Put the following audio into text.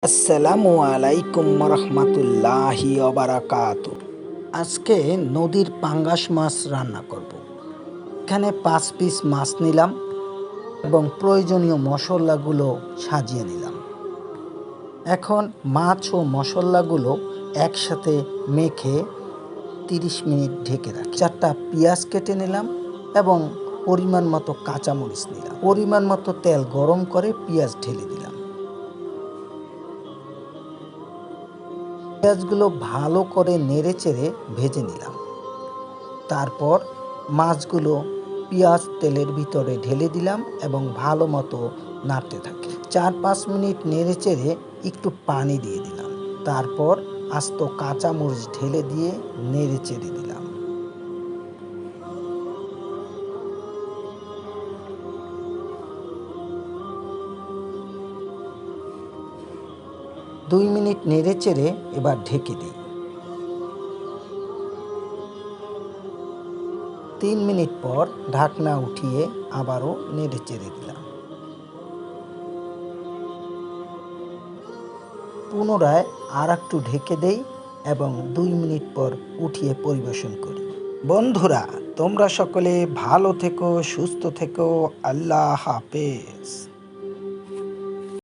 আসসালামু আলাইকুম রহমতুল্লাহি বারাকাতু। আজকে নদীর পাঙ্গাস মাছ রান্না করব। এখানে 5 পিস মাছ নিলাম এবং প্রয়োজনীয় মশলাগুলো সাজিয়ে নিলাম। এখন মাছ ও মশলাগুলো একসাথে মেখে 30 মিনিট ঢেকে রাখি। 4টা পেঁয়াজ কেটে নিলাম এবং পরিমাণ মতো কাঁচামরিচ নিলাম। পরিমাণ মতো তেল গরম করে পেঁয়াজ ঢেলে দিলাম। পেঁয়াজগুলো ভালো করে নেড়েচেড়ে ভেজে নিলাম। তারপর মাছগুলো পেঁয়াজ তেলের ভিতরে ঢেলে দিলাম এবং ভালো মতো নাড়তে থাকি। 4-5 মিনিট নেড়েচেড়ে একটু পানি দিয়ে দিলাম। তারপর আস্ত কাঁচামরিচ ঢেলে দিয়ে নেড়েচেড়ে দিলাম। 2 মিনিট নেড়েচেড়ে এবার ঢেকে দিই। 3 মিনিট পর ঢাকনা উঠিয়ে আবারও নেড়েচেড়ে দিলাম। পুনরায় আর একটু ঢেকে দেই এবং 2 মিনিট পর উঠিয়ে পরিবেশন করি। বন্ধুরা, তোমরা সকলে ভালো থেকো, সুস্থ থেকো। আল্লাহ হাফেজ।